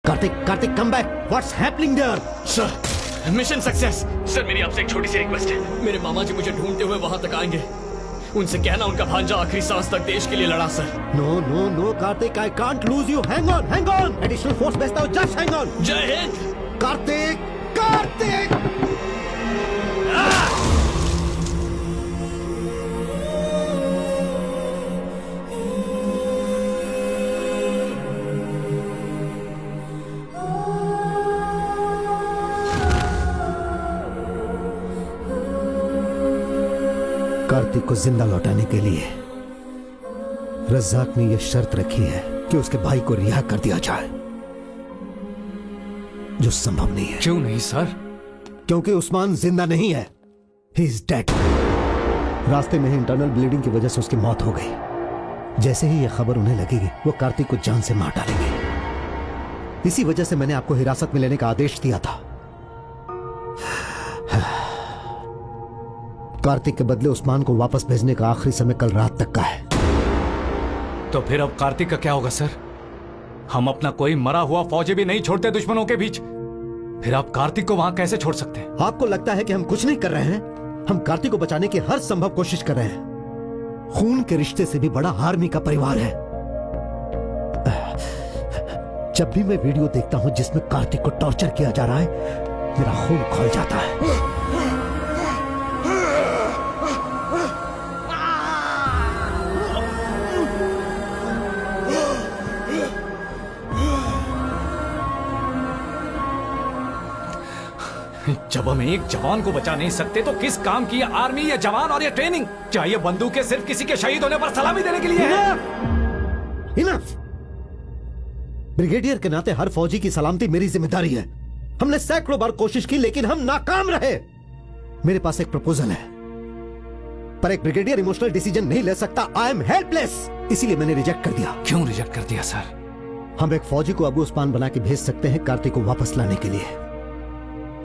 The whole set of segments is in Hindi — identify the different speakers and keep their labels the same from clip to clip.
Speaker 1: Kartik come back. What's happening there?
Speaker 2: Sir mission success. Sir मेरी आपसे एक छोटी सी रिक्वेस्ट है। मेरे मामा जी मुझे ढूंढते हुए वहां तक आएंगे। उनसे कहना उनका भांजा आखिरी सांस तक देश के लिए लड़ा sir.
Speaker 1: No Kartik, I can't lose you. Hang on. Additional force भेजता हूं, जस्ट हैंग ऑन।
Speaker 2: जय हिंद।
Speaker 1: कार्तिक। कार्तिक को जिंदा लौटाने के लिए रज्जाक ने यह शर्त रखी है कि उसके भाई को रिहा कर दिया जाए, जो संभव नहीं है।
Speaker 2: क्यों नहीं सर?
Speaker 1: क्योंकि उस्मान जिंदा नहीं है। He is dead. रास्ते में ही इंटरनल ब्लीडिंग की वजह से उसकी मौत हो गई। जैसे ही यह खबर उन्हें लगेगी, वो कार्तिक को जान से मार डालेंगे। इसी वजह से मैंने आपको हिरासत में लेने का आदेश दिया था। कार्तिक के बदले उस्मान को वापस भेजने का आखिरी समय कल रात तक का है।
Speaker 2: तो फिर अब कार्तिक का क्या होगा सर? हम अपना कोई मरा हुआ फौजी भी नहीं छोड़ते दुश्मनों के बीच। फिर आप कार्तिक को वहां कैसे छोड़ सकते हैं?
Speaker 1: आपको लगता है कि हम कुछ नहीं कर रहे हैं? हम कार्तिक को बचाने की हर संभव कोशिश कर रहे हैं। खून के रिश्ते से भी बड़ा आर्मी का परिवार है। जब भी मैं वीडियो देखता हूं जिसमें कार्तिक को टॉर्चर किया जा रहा है, मेरा खून खौल जाता है।
Speaker 2: जब हम एक जवान को बचा नहीं सकते तो किस काम की ये आर्मी, या जवान और ये ट्रेनिंग? क्या ये बंदूकें सिर्फ किसी के शहीद होने पर सलामी देने के लिए है?
Speaker 1: इनफ। ब्रिगेडियर के नाते हर फौजी की सलामती मेरी जिम्मेदारी है। हमने सैकड़ों बार कोशिश की लेकिन हम नाकाम रहे। मेरे पास एक प्रपोजल है, पर एक ब्रिगेडियर इमोशनल डिसीजन नहीं ले सकता। आई एम हेल्पलेस, इसीलिए मैंने रिजेक्ट कर दिया।
Speaker 2: क्यों रिजेक्ट कर दिया सर?
Speaker 1: हम एक फौजी को अबू उस्मान बना के भेज सकते हैं कार्तिक को वापस लाने के लिए।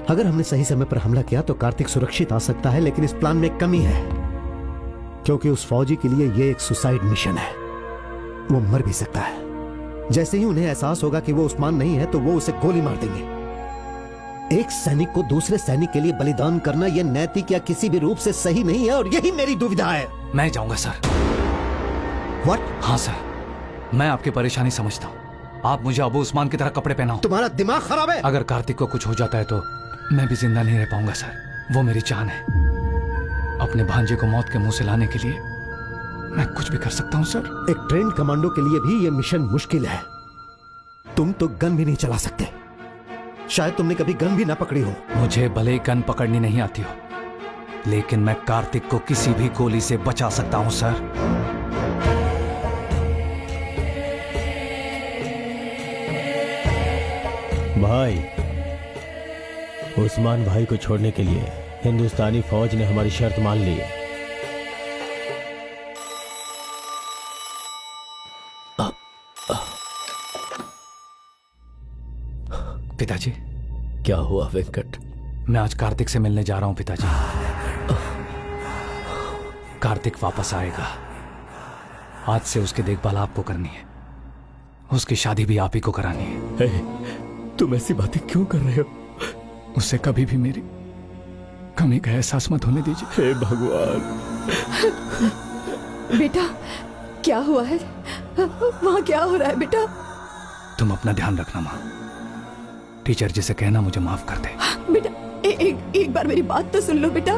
Speaker 1: अगर हमने सही समय पर हमला किया तो कार्तिक सुरक्षित आ सकता है, लेकिन इस प्लान में कमी है, क्योंकि उस फौजी के लिए यह एक सुसाइड मिशन है। वो मर भी सकता है। जैसे ही उन्हें एहसास होगा कि वो उस्मान नहीं है तो वो उसे गोली मार देंगे। एक सैनिक को दूसरे सैनिक के लिए बलिदान करना यह नैतिक या किसी भी रूप से सही नहीं है, और यही मेरी दुविधा है।
Speaker 2: मैं जाऊंगा सर।
Speaker 1: व्हाट?
Speaker 2: हाँ सर, मैं आपकी परेशानी समझता हूँ। आप मुझे अबू उस्मान की तरह कपड़े पहनाओ।
Speaker 1: तुम्हारा दिमाग खराब है।
Speaker 2: अगर कार्तिक को कुछ हो जाता है तो मैं भी जिंदा नहीं रह पाऊंगा सर। वो मेरी जान है। अपने भांजे को मौत के मुंह से लाने के लिए मैं कुछ भी कर सकता हूं सर।
Speaker 1: एक ट्रेंड कमांडो के लिए भी यह मिशन मुश्किल है। तुम तो गन भी नहीं चला सकते। शायद तुमने कभी गन भी ना पकड़ी हो।
Speaker 2: मुझे भले गन पकड़नी नहीं आती हो, लेकिन मैं कार्तिक को किसी भी गोली से बचा सकता हूं सर।
Speaker 3: भाई, उस्मान भाई को छोड़ने के लिए हिंदुस्तानी फौज ने हमारी शर्त मान ली है।
Speaker 2: पिताजी।
Speaker 3: क्या हुआ वेंकट?
Speaker 2: मैं आज कार्तिक से मिलने जा रहा हूं पिताजी। कार्तिक वापस आएगा। आज से उसकी देखभाल आपको करनी है। उसकी शादी भी आप ही को करानी है।
Speaker 3: तुम ऐसी बातें क्यों कर रहे हो?
Speaker 2: उससे कभी भी मेरी कमी का एहसास मत होने दीजिए।
Speaker 3: हे भगवान।
Speaker 4: बेटा, क्या हुआ है? वहां क्या हो रहा है बेटा?
Speaker 2: तुम अपना ध्यान रखना माँ। टीचर जी से कहना मुझे माफ कर दे।
Speaker 4: बेटा, एक बार मेरी बात तो सुन लो बेटा।